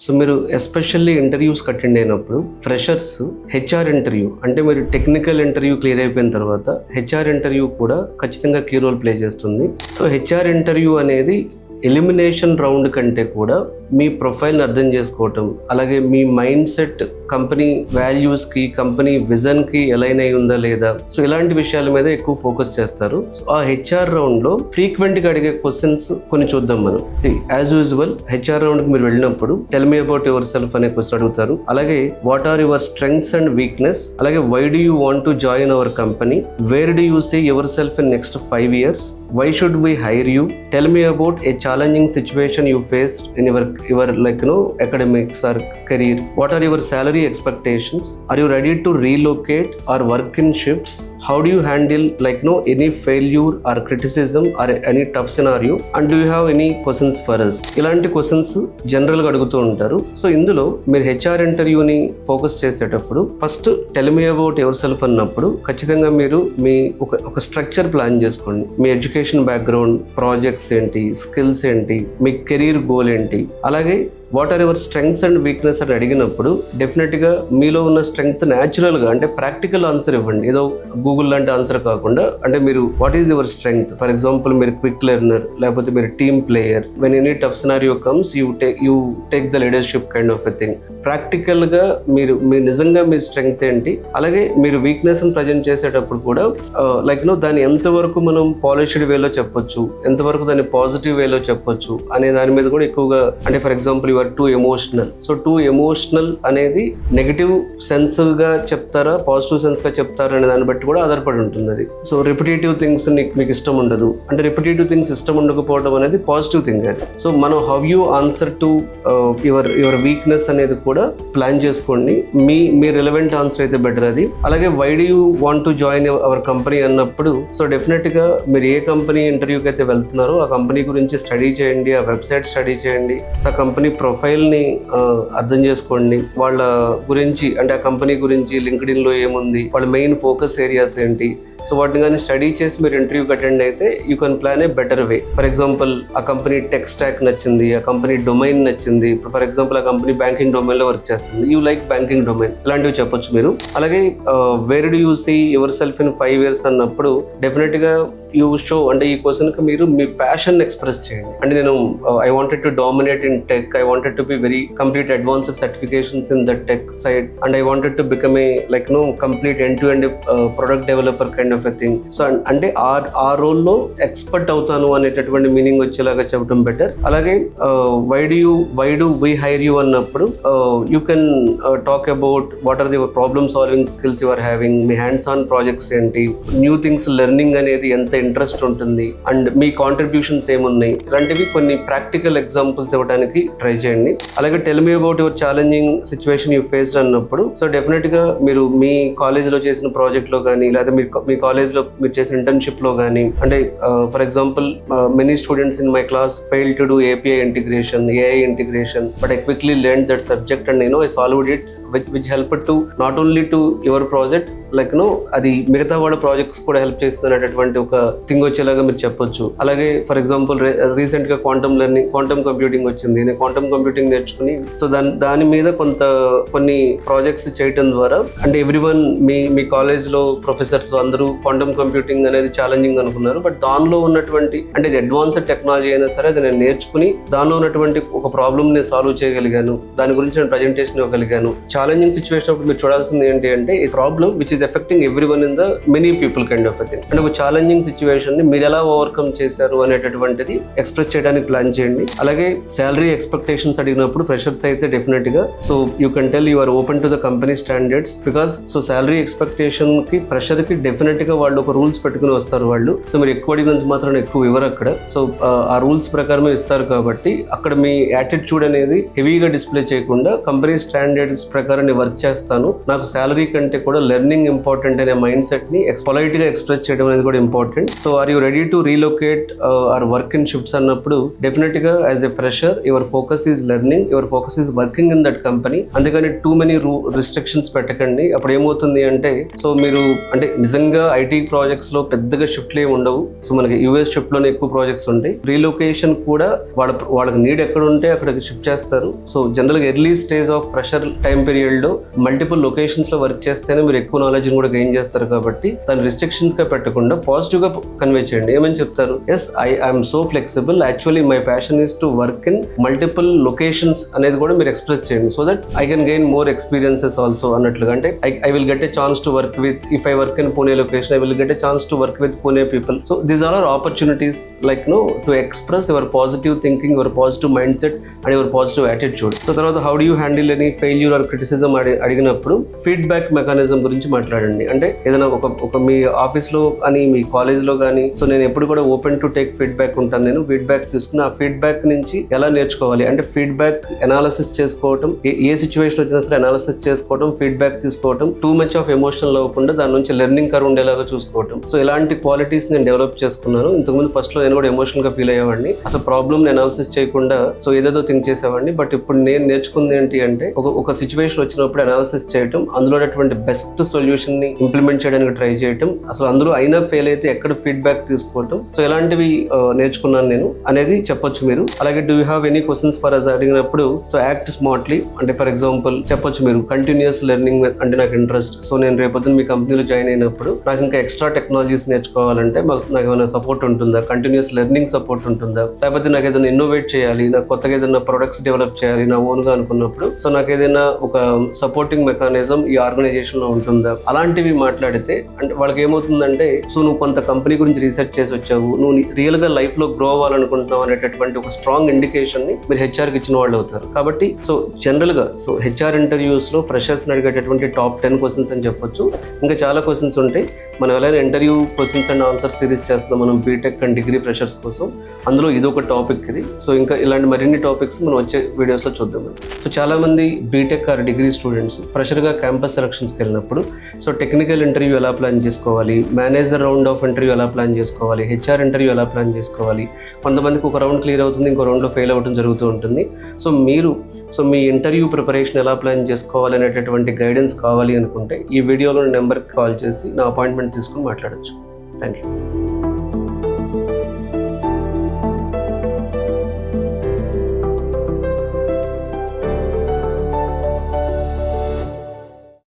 So మీరు especially interviews attend అయినప్పుడు freshers HR interview అంటే మీరు టెక్నికల్ ఇంటర్వ్యూ క్లియర్ అయిపోయిన తర్వాత హెచ్ఆర్ ఇంటర్వ్యూ కూడా ఖచ్చితంగా కీ రోల్ ప్లే చేస్తుంది. సో హెచ్ఆర్ ఇంటర్వ్యూ అనేది ఎలిమినేషన్ రౌండ్ కంటే కూడా మీ ప్రొఫైల్ని అర్థం చేసుకోవటం, అలాగే మీ మైండ్ సెట్ కంపెనీ వాల్యూస్కి, కంపెనీ విజన్కి అలైన్ అయి ఉందా లేదా, సో ఇలాంటి విషయాల మీద ఎక్కువ ఫోకస్ చేస్తారు. సో ఆ హెచ్ఆర్ రౌండ్లో ఫ్రీక్వెంట్గా అడిగే క్వశ్చన్స్ కొన్ని చూద్దాం మనం. యాజ్ యూజువల్ హెచ్ఆర్ రౌండ్కి మీరు వెళ్ళినప్పుడు tell me about yourself అనే క్వశ్చన్ అడుగుతారు. అలాగే what are your strengths and weakness, అలాగే why do you want to join our company, where do you see yourself in next 5 years, why should we hire you, tell me about a challenging situation you faced in your academics or career, what are your salary expectations, are you ready to relocate or work in shifts, how do you handle any failure or criticism or any tough scenario, and do you have any questions for us. ఇలాంటి questions జనరల్గా అడుగుతూ ఉంటారు. So ఇందులో మీరు HR ఇంటర్వ్యూని focus చేసేటప్పుడు first tell me about yourself అన్నప్పుడు ఖచ్చితంగా మీరు మీ ఒక స్ట్రక్చర్ ప్లాన్ చేసుకోండి. మీ ఎడ్యుకేషన్ బ్యాక్గ్రౌండ్, ప్రాజెక్ట్స్ ఏంటి, స్కిల్స్ ఏంటి, మీ కెరీర్ గోల్ ఏంటి, అలాగే what are your strengths and weakness అని అడిగినప్పుడు డెఫినెట్గా మీలో ఉన్న స్ట్రెంగ్త్ న్యాచురల్గా అంటే ప్రాక్టికల్ ఆన్సర్ ఇవ్వండి. ఏదో గూగుల్ లాంటి ఆన్సర్ కాకుండా అంటే మీరు what is your strength, for example మీరు క్విక్ లెర్నర్, లేకపోతే మీరు team player, when any tough scenario comes you take the leadership kind of a thing. ప్రాక్టికల్గా మీరు నిజంగా మీ స్ట్రెంగ్త్ ఏంటి, అలాగే మీరు వీక్నెస్ని ప్రజెంట్ చేసేటప్పుడు కూడా దాన్ని ఎంతవరకు మనం పాలిష్డ్ వేలో చెప్పొచ్చు, ఎంతవరకు దాన్ని పాజిటివ్ వేలో చెప్పొచ్చు అనే దాని మీద కూడా ఎక్కువగా అంటే for example your two emotional. So two emotional అనేది నెగిటివ్ సెన్స్ గా చెప్తారా, పాజిటివ్ సెన్స్ గా చెప్తారా అనే దాన్ని బట్టి కూడా ఆధారపడి ఉంటుంది అది. సో రిపిటేటివ్ థింగ్స్ మీకు ఇష్టం ఉండదు అంటే రిపిటేటివ్ థింగ్స్ ఇష్టం ఉండకపోవడం అనేది పాజిటివ్ థింగ్ అది. సో మనం how you answer to your weakness అనేది కూడా ప్లాన్ చేసుకోండి. మీ రిలవెంట్ ఆన్సర్ అయితే బెటర్ అది. అలాగే why do you want to join our company అన్నప్పుడు సో డెఫినెట్ గా మీరు ఏ కంపెనీ ఇంటర్వ్యూకి అయితే వెళ్తున్నారో ఆ కంపెనీ గురించి స్టడీ చేయండి, ఆ వెబ్సైట్ స్టడీ చేయండి, సో ఆ కంపెనీ ప్రొఫైల్ని అర్థం చేసుకోండి, వాళ్ళ గురించి అంటే ఆ కంపెనీ గురించి లింక్డ్ఇన్లో ఏముంది, వాళ్ళ మెయిన్ ఫోకస్ ఏరియాస్ ఏంటి. సో వాటిని కానీ స్టడీ చేసి మీరు ఇంటర్వ్యూకి అటెండ్ అయితే you can plan a better way. For example ఆ కంపెనీ టెక్ స్టాక్ నచ్చింది, ఆ కంపెనీ డొమైన్ నచ్చింది. ఇప్పుడు ఫర్ ఎగ్జాంపుల్ ఆ కంపెనీ బ్యాంకింగ్ డొమైన్లో వర్క్ చేస్తుంది, యూ లైక్ బ్యాంకింగ్ డొమైన్, ఇలాంటివి చెప్పొచ్చు మీరు. అలాగే where do you see yourself in 5 years అన్నప్పుడు డెఫినెట్గా యూ షో అంటే ఈ క్వశ్చన్కి మీరు మీ ప్యాషన్ ఎక్స్ప్రెస్ చేయండి. అంటే నేను I wanted to dominate in tech, I wanted to be very complete advanced certifications in the tech side, and I wanted to become a complete end to end product developer kind of a thing. So అంటే ఆ రోల్లో expert అవుతాను అనేటటువంటి meaning వచ్చేలాగా చెప్పడం better. అలాగే why do we hire you అన్నప్పుడు you can talk about what are the problem solving skills you are having, మీ హ్యాండ్స్ ఆన్ ప్రాజెక్ట్స్ ఏంటి, న్యూ థింగ్స్ లెర్నింగ్ అనేది ఎంత ఇంట్రెస్ట్ ఉంటుంది, అండ్ మీ కాంట్రిబ్యూషన్స్ ఏమున్నాయి, ఇలాంటివి కొన్ని ప్రాక్టికల్ ఎగ్జాంపుల్స్ ఇవ్వడానికి ట్రై చేయండి. అలాగే tell me about your challenging situation you faced అన్నప్పుడు సో డెఫినెట్ గా మీరు మీ కాలేజ్లో చేసిన ప్రాజెక్ట్ లో కానీ లేదా మీ కాలేజ్లో మీరు చేసిన ఇంటర్న్షిప్ లో కానీ అంటే for example many students in my class fail to do API integration, AI integration, but I quickly learned that subject and I solved it which helped to not only to your project అది మిగతా వాళ్ళ projects కూడా help చేస్తున్నటువంటి ఒక thing వచ్చేలాగా మీరు చెప్పొచ్చు. అలాగే ఫర్ ఎగ్జాంపుల్ రీసెంట్ గా క్వాంటమ్ కంప్యూటింగ్ వచ్చింది, నేను క్వాంటమ్ కంప్యూటింగ్ నేర్చుకుని సో దాని మీద కొన్ని ప్రాజెక్ట్స్ చేయటం ద్వారా అంటే ఎవ్రీవన్ మీ కాలేజ్ లో ప్రొఫెసర్స్ అందరూ క్వాంటమ్ కంప్యూటింగ్ అనేది ఛాలెంజింగ్ అనుకున్నారు, బట్ దానిలో ఉన్నటువంటి అంటే అడ్వాన్స్డ్ టెక్నాలజీ అయినా సరే అది నేను నేర్చుకుని దానిలో ఉన్నటువంటి ఒక ప్రాబ్లమ్ నేను సాల్వ్ చేయగలిగాను, దాని గురించి నేను ప్రజెంటేషన్ ఇవ్వగలిగాను. ఛాలెంజింగ్ సిచ్యువేషన్ అప్పుడు మీరు చూడాల్సింది ఏంటి అంటే ఈ problem which is effecting everyone in the many people kind of thing. అంటే ఒక ఛాలెంజింగ్ సిచ్యువేషన్ ని మీరు ఎలా ఓవర్కమ్ చేశారు అనేటటువంటిది ఎక్స్ప్రెస్ చేయడానికి ప్లాన్ చేయండి. అలాగే శాలరీ ఎక్స్పెక్టేషన్స్ అడిగినప్పుడు ఫ్రెషర్స్ అయితే డెఫినెట్ గా so you can tell you are open to the company standards because so salary expectation కి ఫ్రెషర్ కి డెఫినెట్ గా వాళ్ళు ఒక రూల్స్ పెట్టుకుని వస్తారు వాళ్ళు. సో మీరు ఎక్కువ అడిగినంత మాత్రం ఎక్కువ ఇవ్వరు అక్కడ. సో ఆ రూల్స్ ప్రకారమే ఇస్తారు కాబట్టి అక్కడ మీ యాటిట్యూడ్ అనేది హెవీగా డిస్ప్లే చేయకుండా కంపెనీ స్టాండర్డ్స్ ప్రకారం ప్రకారం నేను వర్క్ చేస్తాను, నాకు శాలరీ కంటే కూడా లెర్నింగ్ ఇంపార్టెంట్ అనే మైండ్ సెట్ ని పొలైట్ గా ఎక్స్ప్రెస్ చేయడం అనేది కూడా important. So are you ready to relocate or work in shifts అన్నప్పుడు డెఫినెట్ గా as a fresher your focus is learning, your focus is working in that company. అందుకని too many restrictions పెట్టకండి. అప్పుడు ఏమవుతుంది అంటే, సో మీరు అంటే నిజంగా ఐటీ ప్రాజెక్ట్స్ లో పెద్దగా షిఫ్ట్లు ఏమి ఉండవు. సో మనకి యూఎస్ షిఫ్ట్ లోనే ఎక్కువ ప్రాజెక్ట్స్ ఉంటాయి. రీలొకేషన్ కూడా వాళ్ళకి నీడ్ ఎక్కడ ఉంటే అక్కడికి షిఫ్ట్ చేస్తారు. సో జనరల్ గా early stage of fresher time period లో మల్టిపుల్ లొకేషన్స్ లో వర్క్ చేస్తేనే మీరు ఎక్కువ నాలెడ్జ్ కూడా గెయిన్ చేస్తారు. కాబట్టి దాని రిస్ట్రిక్షన్స్ గా పెట్టకుండా పాజిటివ్ గా కన్వే చేయండి. ఏమని చెప్తారు, yes I'm so flexible, actually my passion is to work in multiple locations అనేది కూడా మీరు ఎక్స్ప్రెస్ చేయండి. So that I can gain more experiences also అన్నట్లుగా. అంటే I will get a chance to work with, if I work in Pune location, I will get a chance to work with Pune people. So these are our opportunities, like to express your positive thinking, your positive mindset and your positive attitude. So తర్వాత how do you handle any failure or criticism అడిగినప్పుడు feedback mechanism గురించి మాట్లాడండి. అంటే ఏదైనా ఒక మీ ఆఫీస్లో కానీ మీ కాలేజ్లో కానీ, సో నేను ఎప్పుడు కూడా ఓపెన్ టు టేక్ ఫీడ్బ్యాక్ ఉంటాను. నేను ఫీడ్బ్యాక్ తీసుకుని ఆ ఫీడ్బ్యాక్ నుంచి ఎలా నేర్చుకోవాలి అంటే ఫీడ్బ్యాక్ అనాలిసిస్ చేసుకోవటం, ఏ సిచ్యువేషన్ వచ్చినా సరే అనాలిసిస్ చేసుకోవటం, ఫీడ్బ్యాక్ తీసుకోవటం, టూ మచ్ ఆఫ్ ఎమోషనల్ అవ్వకుండా దాని నుంచి లెర్నింగ్ కర్ ఉండేలాగా చూసుకోవటం. సో ఇలాంటి క్వాలిటీస్ నేను డెవలప్ చేసుకున్నాను. ఇంతకుముందు ఫస్ట్ లో నేను కూడా ఎమోషనల్ గా ఫీల్ అయ్యేవాడిని, అసలు ప్రాబ్లమ్ అనాలిసిస్ చేయకుండా సో ఏదేదో థింక్ చేసేవాడిని. బట్ ఇప్పుడు నేను నేర్చుకుంది ఏంటి అంటే ఒక సిచ్యువేషన్ వచ్చినప్పుడు అనాలిసిస్ చేయటం, అందులో బెస్ట్ సొల్యూషన్ ని ఇంప్లిమెంట్ చేయడానికి ట్రై చేయటం, అసలు అందులో అయినా ఫెయిల్ అయితే ఎక్కడ ఫీడ్బ్యాక్ తీసుకోవటం. సో ఇలాంటివి నేర్చుకున్నాను నేను అనేది చెప్పొచ్చు మీరు. అలాగే do you have any questions for us అడిగినప్పుడు సో యాక్ట్ స్మార్ట్లీ. అంటే ఫర్ ఎగ్జాంపుల్ చెప్పొచ్చు మీరు కంటిన్యూస్ లెర్నింగ్ అంటే నాకు ఇంట్రెస్ట్, సో నేను రేపొద్దున మీ కంపెనీలో జాయిన్ అయినప్పుడు నాకు ఇంకా ఎక్స్ట్రా టెక్నాలజీస్ నేర్చుకోవాలంటే నాకు ఏమైనా సపోర్ట్ ఉంటుందా, కంటిన్యూస్ లెర్నింగ్ సపోర్ట్ ఉంటుందా, లేకపోతే నాకు ఏదైనా ఇన్నోవేట్ చేయాలి, నాకు కొత్తగా ఏదైనా ప్రొడక్ట్స్ డెవలప్ చేయాలి నా ఓన్ గా అనుకున్నప్పుడు సో నాకు ఏదైనా ఒక సపోర్టింగ్ మెకానిజం ఈ ఆర్గనైజేషన్ లో ఉంటుందా, అలాంటివి మాట్లాడితే అంటే వాళ్ళకి ఏమవుతుందంటే సో నువ్వు కొంత కంపెనీ గురించి రీసెర్చ్ చేసి వచ్చావు, నువ్వు రియల్ గా లైఫ్ లో గ్రో అవ్వాలనుకుంటున్నావు అనేటటువంటి ఒక స్ట్రాంగ్ ఇండికేషన్ ని మీరు హెచ్ఆర్ కి ఇచ్చిన వాళ్ళు అవుతారు. కాబట్టి సో జనరల్ గా సో హెచ్ఆర్ ఇంటర్వ్యూస్ లో ఫ్రెషర్స్ అడిగేటటువంటి టాప్ 10 క్వశ్చన్స్ అని చెప్పొచ్చు. ఇంకా చాలా క్వశ్చన్స్ ఉంటాయి. మనం ఎలా interview questions and answer series చేస్తాం మనం బీటెక్ అండ్ డిగ్రీ ఫ్రెషర్స్ కోసం, అందులో ఇది ఒక టాపిక్ ఇది. సో ఇంకా ఇలాంటి మరిన్ని టాపిక్స్ మనం వచ్చే వీడియోస్లో చూద్దాం. సో చాలా మంది బీటెక్ ఆర్ డిగ్రీ స్టూడెంట్స్ ఫ్రెషర్గా క్యాంపస్ సెలక్షన్స్కి వెళ్ళినప్పుడు సో టెక్నికల్ ఇంటర్వ్యూ ఎలా ప్లాన్ చేసుకోవాలి, మేనేజర్ రౌండ్ ఆఫ్ ఇంటర్వ్యూ ఎలా ప్లాన్ చేసుకోవాలి, హెచ్ఆర్ ఇంటర్వ్యూ ఎలా ప్లాన్ చేసుకోవాలి, కొంతమందికి ఒక రౌండ్ క్లియర్ అవుతుంది, ఇంకో రౌండ్లో ఫెయిల్ అవ్వడం జరుగుతూ ఉంటుంది. సో మీ ఇంటర్వ్యూ ప్రిపరేషన్ ఎలా ప్లాన్ చేసుకోవాలి అనేటటువంటి గైడెన్స్ కావాలి అనుకుంటే ఈ వీడియోలో నెంబర్కి కాల్ చేసి నా అపాయింట్మెంట్ తీసుకుని మాట్లాడచ్చు. Thank you.